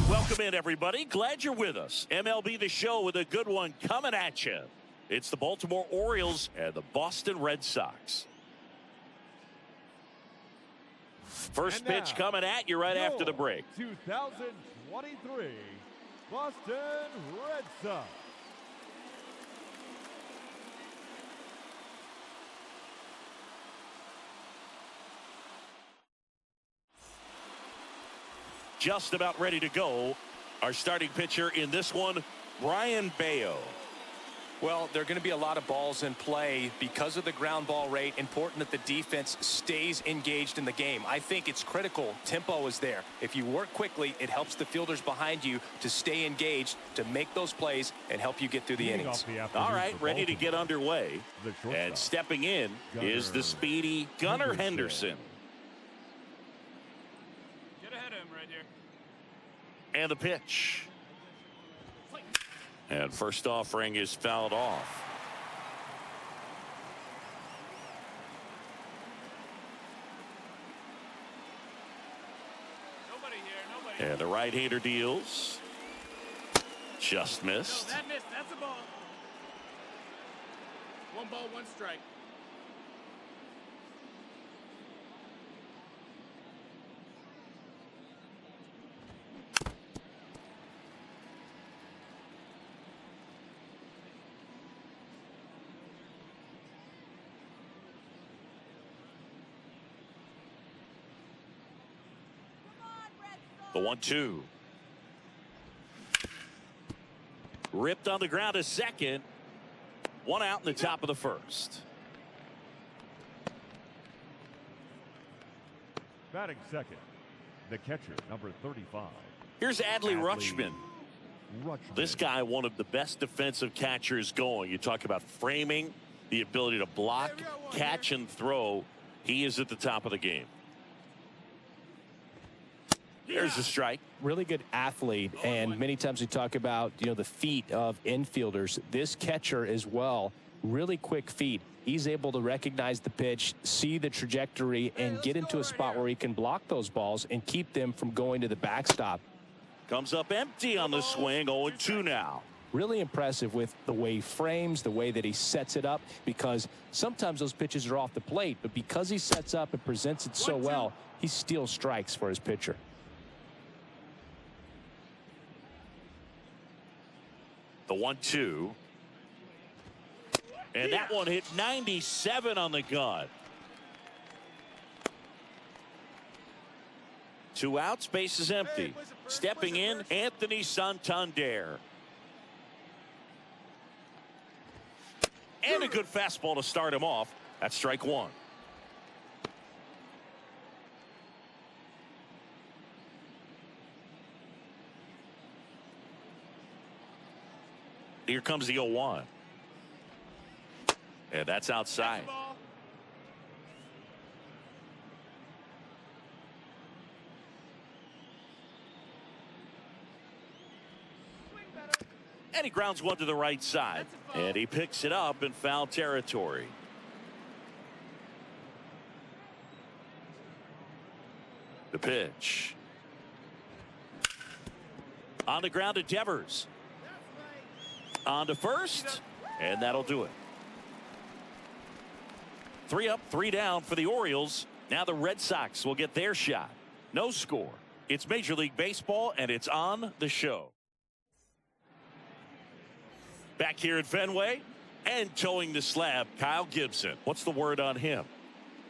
right, welcome in, everybody. Glad you're with us. MLB The Show with a good one coming at you. It's the Baltimore Orioles and the Boston Red Sox. First pitch coming at you right after the break. 2023 Boston Red Sox. Just about ready to go. Our starting pitcher in this one, Brayan Bello. Well, there are going to be a lot of balls in play because of the ground ball rate. Important that the defense stays engaged in the game. I think it's critical. Tempo is there. If you work quickly, it helps the fielders behind you to stay engaged, to make those plays, and help you get through the innings. All right, ready to get underway. And stepping in is the speedy Gunnar Henderson. Get ahead of him right here. And the pitch. And first offering is fouled off. Nobody here, nobody. And the right-hander deals. Just missed. No, that missed. That's a ball. One ball, one strike. The 1-2. Ripped on the ground a second. One out in the top of the first. Batting second, the catcher, number 35. Here's Adley Rutschman. This guy, one of the best defensive catchers going. You talk about framing, the ability to block, catch, and throw. He is at the top of the game. There's a strike. Really good athlete, and many times we talk about, the feet of infielders. This catcher as well, really quick feet. He's able to recognize the pitch, see the trajectory, and get into a spot where he can block those balls and keep them from going to the backstop. Comes up empty on the swing, 0-2 now. Really impressive with the way he frames, the way that he sets it up, because sometimes those pitches are off the plate, but because he sets up and presents it so well, he steals strikes for his pitcher. The 1-2. And that one hit 97 on the gun. 2 outs, base is empty. Stepping in, Anthony Santander. And a good fastball to start him off. That's strike one. Here comes the 0-1. And that's outside. And he grounds one to the right side. And he picks it up in foul territory. The pitch. On the ground to Devers. On to first, and that'll do it. 3 up, 3 down for the Orioles. Now the Red Sox will get their shot. No score. It's Major League Baseball, and it's on the show. Back here at Fenway, and towing the slab, Kyle Gibson. What's the word on him?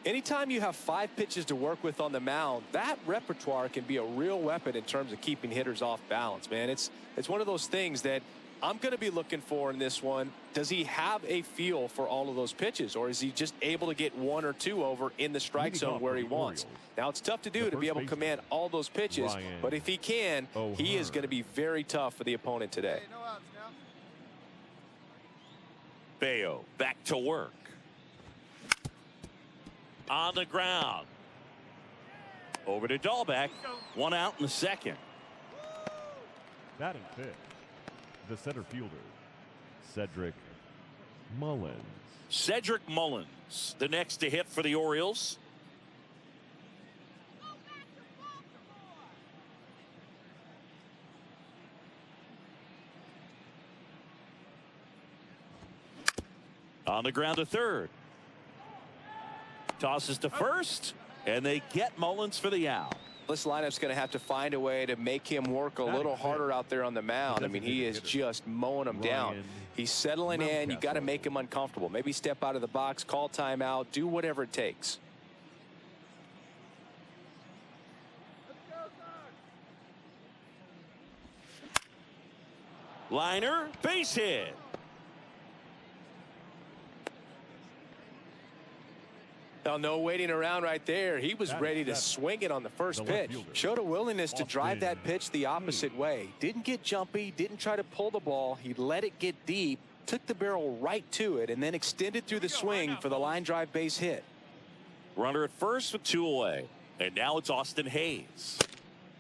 Anytime you have 5 pitches to work with on the mound, that repertoire can be a real weapon in terms of keeping hitters off balance, man. It's one of those things that I'm going to be looking for in this one. Does he have a feel for all of those pitches, or is he just able to get 1 or 2 over in the strike zone where he wants? Now, it's tough to do to be able to command all those pitches, but if he can, he is going to be very tough for the opponent today. Bello back to work. On the ground. Over to Dahlbeck. 1 out in the second. Batting fifth, the center fielder, Cedric Mullins. Cedric Mullins, the next to hit for the Orioles. On the ground to third. Tosses to first, and they get Mullins for the out. This lineup's going to have to find a way to make him work a little harder out there on the mound. I mean, he is just mowing them down. He's settling in. You got to make him uncomfortable. Maybe step out of the box, call timeout, do whatever it takes. Liner, base hit. Now, no waiting around right there. He was ready to swing it on the first pitch. Showed a willingness to drive that pitch the opposite way. Didn't get jumpy, didn't try to pull the ball. He let it get deep, took the barrel right to it, and then extended through the swing for the line drive base hit. Runner at first with 2 away. And now it's Austin Hayes.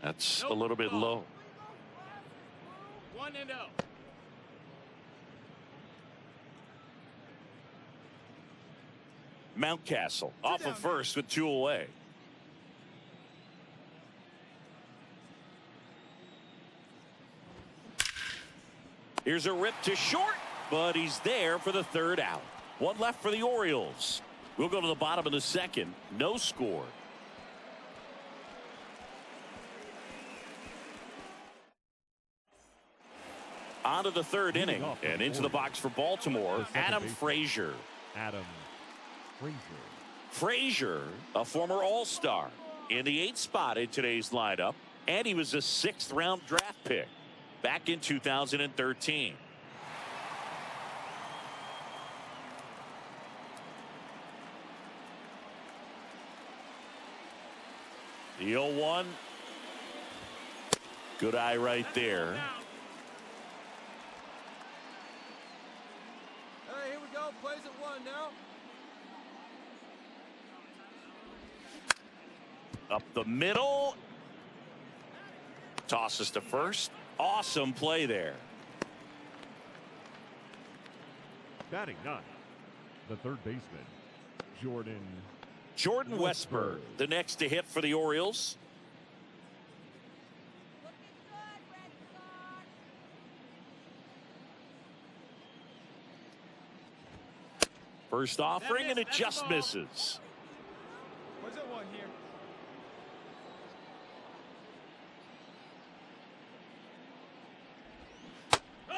That's a little bit low. 1-0. Mountcastle off of first with 2 away. Here's a rip to short, but he's there for the third out. 1 left for the Orioles. We'll go to the bottom of the second. No score. On to the third inning and into the box for Baltimore, Adam Frazier. Frazier, a former All-Star, in the 8th spot in today's lineup, and he was a 6th-round draft pick back in 2013. The 0-1. Good eye right there. Hey, here we go. Plays at 1 now. Up the middle. Tosses to first. Awesome play there. Batting 9, the third baseman, Jordan Westburg, the next to hit for the Orioles. First offering, and it just misses. Where's that 1 here?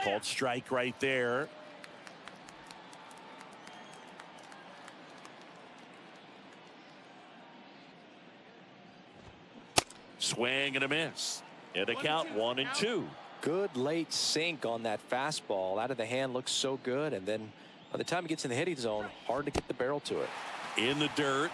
Called strike right there. Swing and a miss. And a count 1-2. Good late sink on that fastball. Out of the hand, looks so good, and then by the time he gets in the hitting zone, hard to get the barrel to it. In the dirt.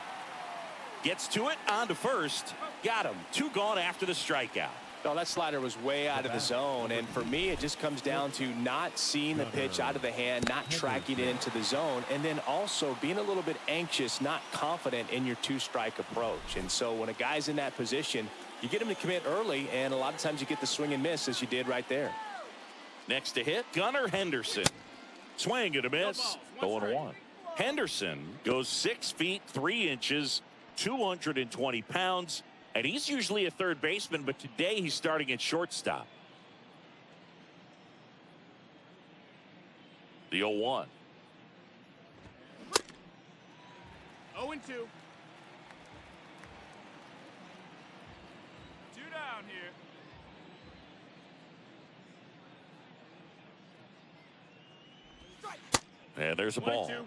Gets to it, on to first. Got him. 2 gone after the strikeout. No, that slider was way out of the zone, and for me, it just comes down to not seeing the pitch out of the hand, not tracking it into the zone, and then also being a little bit anxious, not confident in your 2-strike approach. And so when a guy's in that position, you get him to commit early, and a lot of times you get the swing and miss, as you did right there. Next to hit, Gunnar Henderson. Swing and a miss. 0-1. Henderson goes 6 feet 3 inches, 220 pounds. And he's usually a third baseman, but today he's starting at shortstop. The 0-1. 0-2. 2 down here. And there's a ball. 1-2.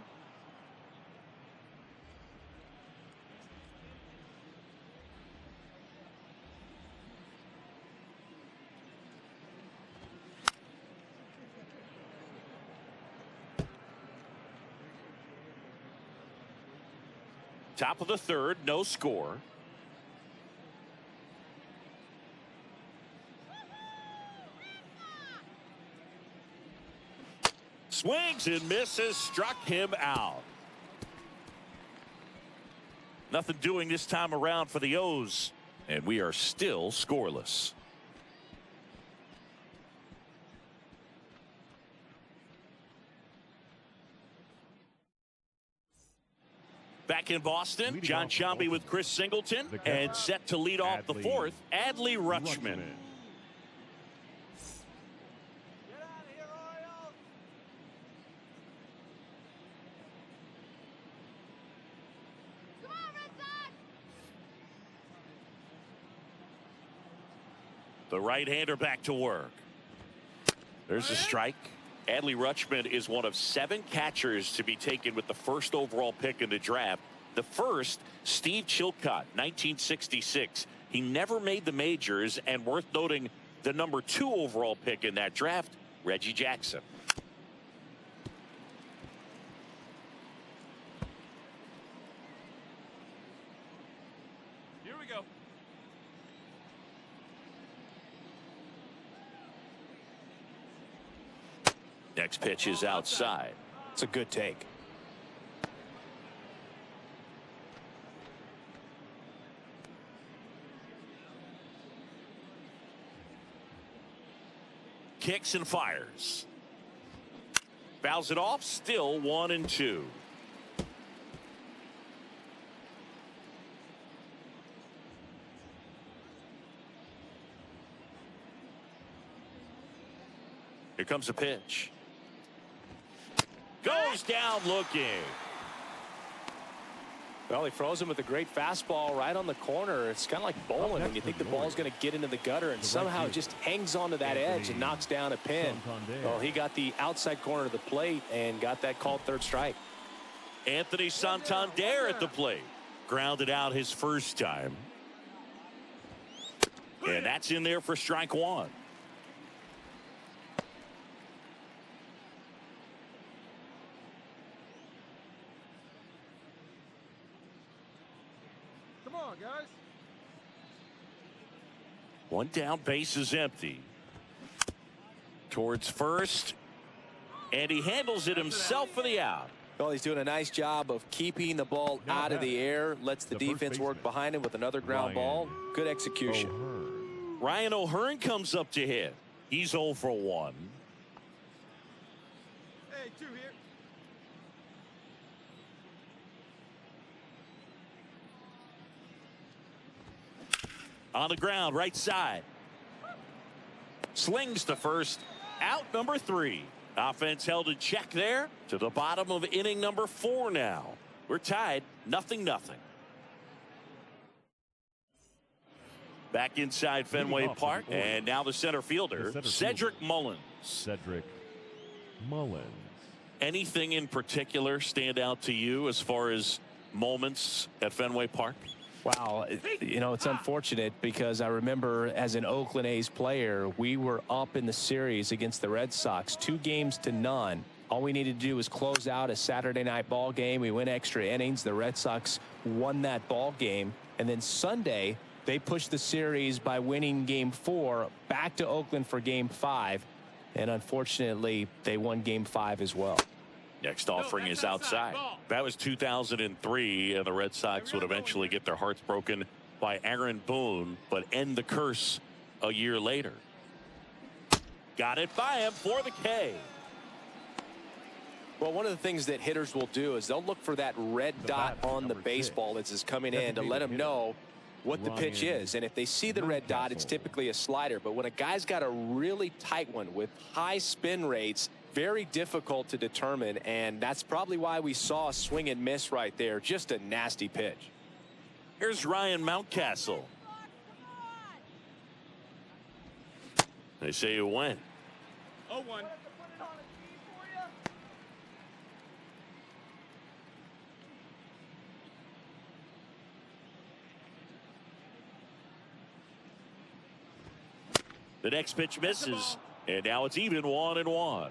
Top of the third, no score. Swings and misses, struck him out. Nothing doing this time around for the O's, and we are still scoreless. Back in Boston, John Sciambi with Chris Singleton, and set to lead off the 4th, Adley Rutschman. The right-hander back to work. There's a strike. Adley Rutschman is one of 7 catchers to be taken with the first overall pick in the draft. The first, Steve Chilcott, 1966. He never made the majors, and worth noting, the number 2 overall pick in that draft, Reggie Jackson. Here we go. Next pitch is outside. It's a good take. Kicks and fires. Fouls it off. Still 1-2. Here comes a pitch. Goes down looking. Well, he throws him with a great fastball right on the corner. It's kind of like bowling when you think the ball's going to get into the gutter, and somehow it just hangs onto that edge and knocks down a pin. Well, he got the outside corner of the plate and got that called third strike. Anthony Santander at the plate. Grounded out his first time. And that's in there for strike 1. Come on, guys. 1 down, base is empty. Towards first. And he handles it himself for the out. Well, he's doing a nice job of keeping the ball out of the air. Lets the defense work behind him with another ground ball. Good execution. Ryan O'Hearn comes up to hit. He's 0 for 1. Hey, 2 here. On the ground, right side. Slings to first. Out number 3. Offense held in check there to the bottom of inning number 4 now. We're tied 0-0. Back inside Fenway Park, and now the center fielder, Cedric Mullins. Cedric Mullins. Anything in particular stand out to you as far as moments at Fenway Park? Wow, you know, it's unfortunate because I remember as an Oakland A's player, we were up in the series against the Red Sox, 2-0. All we needed to do was close out a Saturday night ball game. We went extra innings. The Red Sox won that ball game. And then Sunday, they pushed the series by winning Game 4 back to Oakland for Game 5. And unfortunately, they won Game 5 as well. Next offering is outside. That was 2003, and the Red Sox would eventually get their hearts broken by Aaron Boone, but end the curse a year later. Got it by him for the K. Well, one of the things that hitters will do is they'll look for that red dot on the baseball as it's coming in to let them know what the pitch is. And if they see the red dot, it's typically a slider. But when a guy's got a really tight one with high spin rates, very difficult to determine, and that's probably why we saw a swing and miss right there. Just a nasty pitch. Here's Ryan Mountcastle. They say you win. 0-1. The next pitch misses, and now it's even 1-1.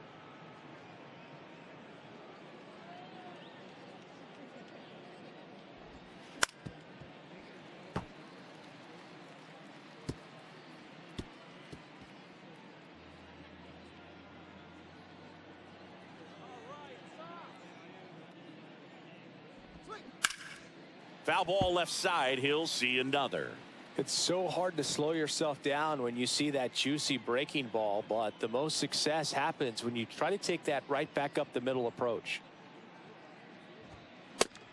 Foul ball left side. He'll see another. It's so hard to slow yourself down when you see that juicy breaking ball, but the most success happens when you try to take that right back up the middle approach.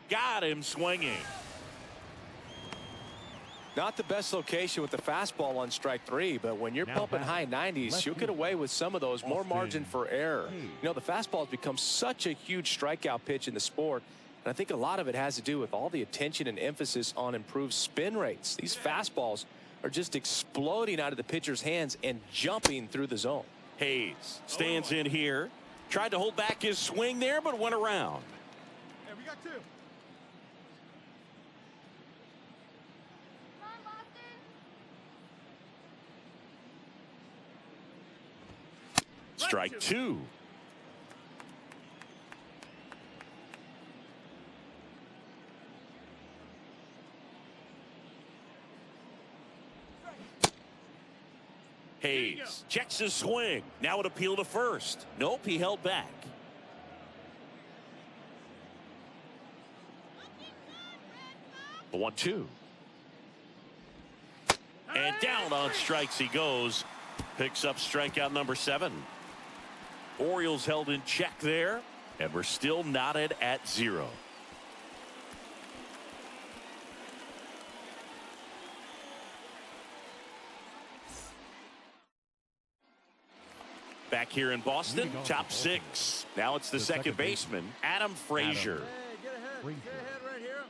Got him swinging. Not the best location with the fastball on strike 3, but when you're pumping high 90s, you'll get away with some of those, more margin for error. You know, the fastball has become such a huge strikeout pitch in the sport. And I think a lot of it has to do with all the attention and emphasis on improved spin rates. These fastballs are just exploding out of the pitcher's hands and jumping through the zone. Hayes stands in here. Tried to hold back his swing there, but went around. Hey, we got 2. Strike 2. Hayes checks his swing. Now an appeal to first. Nope, he held back. The 1-2. And down on strikes he goes. Picks up strikeout number 7. Orioles held in check there, and we're still knotted at 0. Back here in Boston, top 6. Now it's the second baseman, Adam Frazier. Hey, get ahead. Get ahead right here.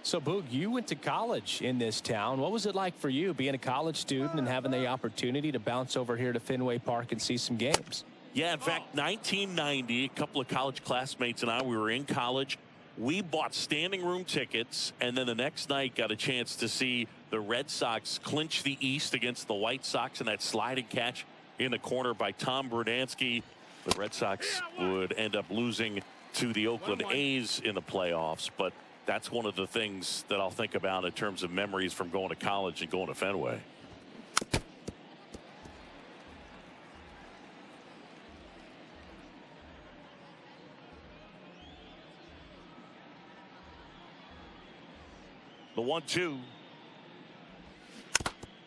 So, Boog, you went to college in this town. What was it like for you being a college student and having the opportunity to bounce over here to Fenway Park and see some games? Yeah, in fact, 1990, a couple of college classmates and I, we were in college. We bought standing room tickets, and then the next night got a chance to see the Red Sox clinch the East against the White Sox in that sliding catch in the corner by Tom Brunansky. The Red Sox would end up losing to the Oakland A's in the playoffs, but that's one of the things that I'll think about in terms of memories from going to college and going to Fenway. The 1-2.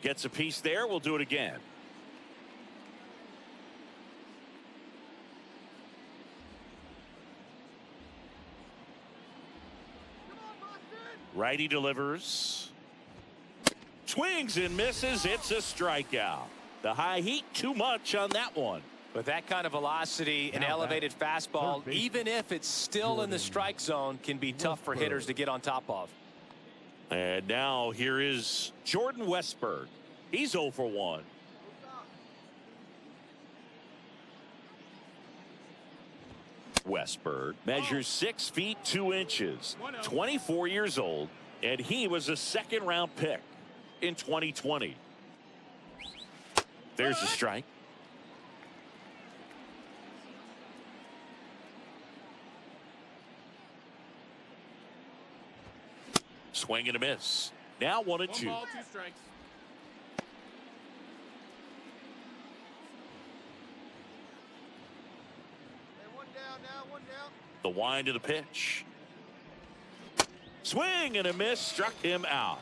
Gets a piece there. We'll do it again. Righty delivers. Swings and misses. It's a strikeout. The high heat, too much on that one. With that kind of velocity, an elevated fastball, even if it's still in the strike zone, can be tough for hitters to get on top of. And now here is Jordan Westberg. He's 0 for 1. Westberg measures 6 feet 2 inches, 24 years old, and he was a second-round pick in 2020. There's the strike. Swing and a miss. Now 1-2. 1 ball, 2 strikes. Hey, 1 down now, 1 down. The wind of the pitch. Swing and a miss, struck him out.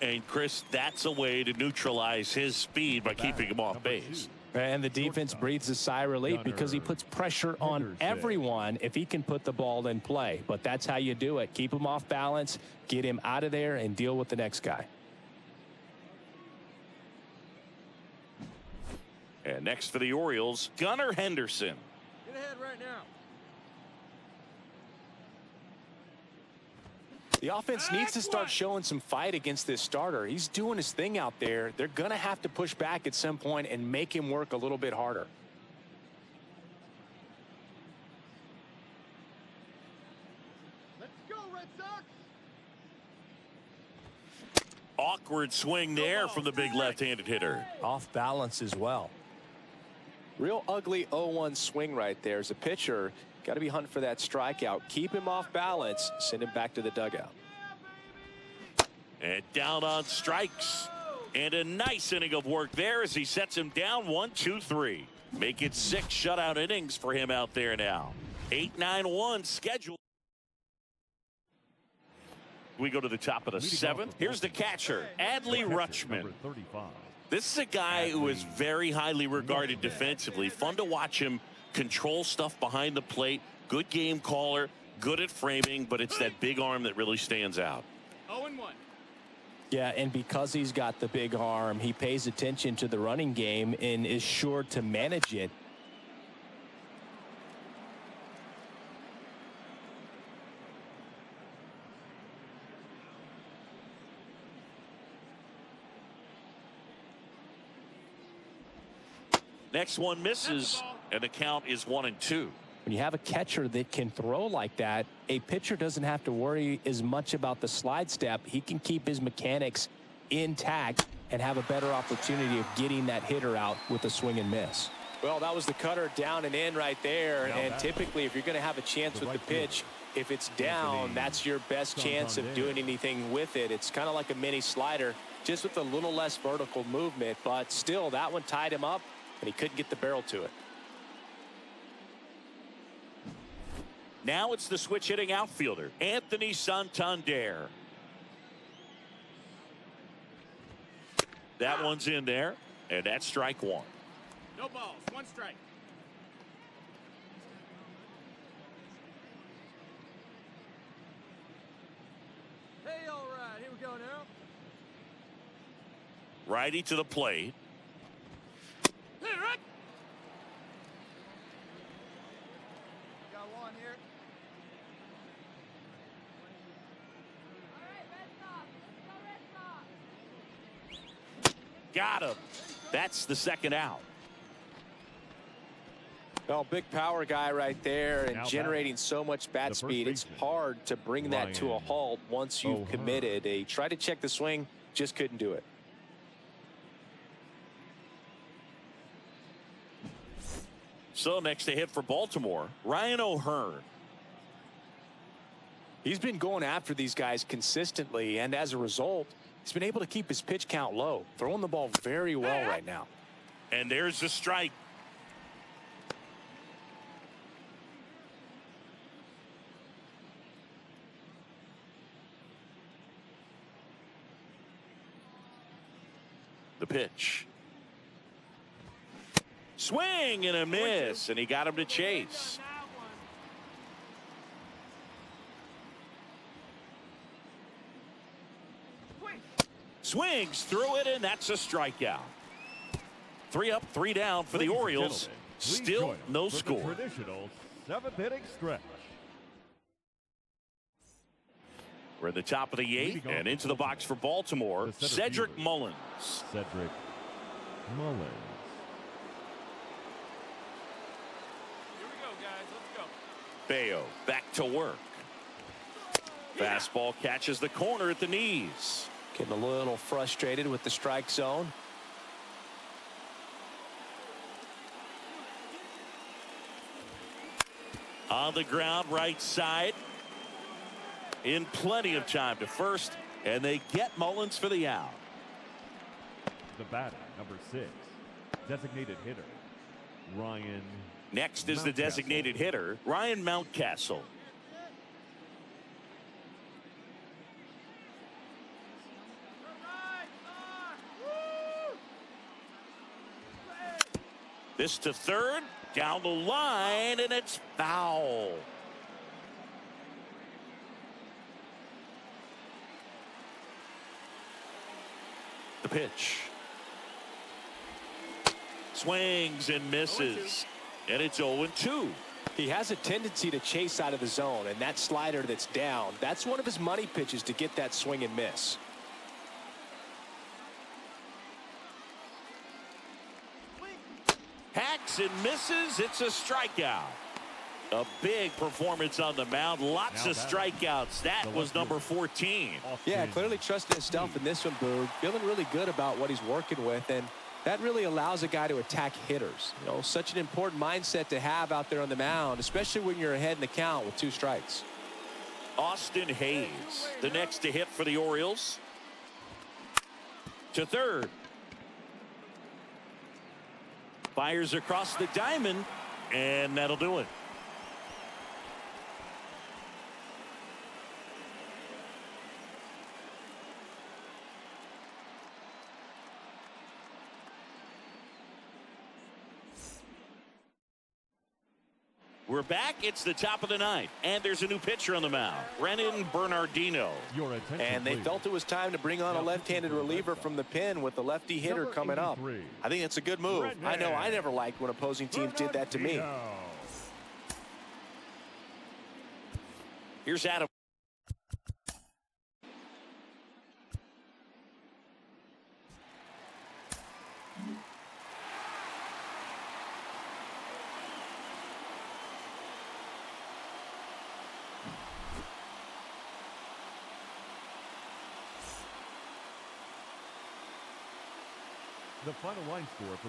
And Chris, that's a way to neutralize his speed by keeping him off base. And the defense breathes a sigh of relief because he puts pressure on everyone if he can put the ball in play. But that's how you do it. Keep him off balance, get him out of there, and deal with the next guy. And next for the Orioles, Gunnar Henderson. Get ahead right now. The offense needs to start showing some fight against this starter. He's doing his thing out there. They're going to have to push back at some point and make him work a little bit harder. Let's go, Red Sox. Awkward swing there from the big left-handed hitter. Off balance as well. Real ugly 0-1 swing right there. As a pitcher, got to be hunting for that strikeout. Keep him off balance. Send him back to the dugout. And down on strikes. And a nice inning of work there as he sets him down 1, 2, 3. Make it 6 shutout innings for him out there now. 8-9-1 scheduled. We go to the top of the 7th. Here's the catcher, Adley Rutschman. This is a guy who is very highly regarded defensively. Fun to watch him control stuff behind the plate. Good game caller, good at framing, but it's that big arm that really stands out. 0-1. Yeah, and because he's got the big arm, he pays attention to the running game and is sure to manage it. Next one misses, and the count is 1-2. When you have a catcher that can throw like that, a pitcher doesn't have to worry as much about the slide step. He can keep his mechanics intact and have a better opportunity of getting that hitter out with a swing and miss. Well, that was the cutter down and in right there. And typically, if you're going to have a chance with the pitch, if it's down, that's your best chance of doing anything with it. It's kind of like a mini slider, just with a little less vertical movement. But still, that one tied him up, and he couldn't get the barrel to it. Now it's the switch hitting outfielder, Anthony Santander. That one's in there, and that's strike one. No balls, one strike. Hey, all right, here we go now. Righty to the plate. Hey, right. Got one here. Got him. That's the second out. Well, big power guy right there and generating so much bat speed. It's hard to bring that to a halt once you've committed. They tried to check the swing, just couldn't do it. So next to hit for Baltimore, Ryan O'Hearn. He's been going after these guys consistently, and as a result, he's been able to keep his pitch count low, throwing the ball very well right now. And there's the strike. The pitch. Swing and a miss, and he got him to chase. Swings through it, and that's a strikeout. 3 up, 3 down for the Orioles. Still no score. Traditional 7th inning stretch. We're at the top of the 8th, and into the box for Baltimore, Cedric Mullins. Cedric Mullins. Here we go, guys. Let's go. Bello back to work. Fastball catches the corner at the knees. Getting a little frustrated with the strike zone. On the ground, right side. In plenty of time to first, and they get Mullins for the out. The batter, number 6, designated hitter, Ryan. Next is the designated hitter, Ryan Mountcastle. This to third, down the line, and it's foul. The pitch. Swings and misses, and it's 0-2. He has a tendency to chase out of the zone, and that slider that's down, that's one of his money pitches to get that swing and miss. Hacks and misses. It's a strikeout. A big performance on the mound. Lots of strikeouts. That was number 14. Yeah, clearly trusting himself in this one, Boog. Feeling really good about what he's working with, and that really allows a guy to attack hitters. You know, such an important mindset to have out there on the mound, especially when you're ahead in the count with 2 strikes. Austin Hayes, the next to hit for the Orioles. To third. Fires across the diamond, and that'll do it. We're back. It's the top of the 9th, and there's a new pitcher on the mound, Brennan Bernardino. And they felt it was time to bring on a left-handed reliever from the pen with the lefty hitter coming up. I think it's a good move. I know I never liked when opposing teams did that to me. Here's Adam. The final line score for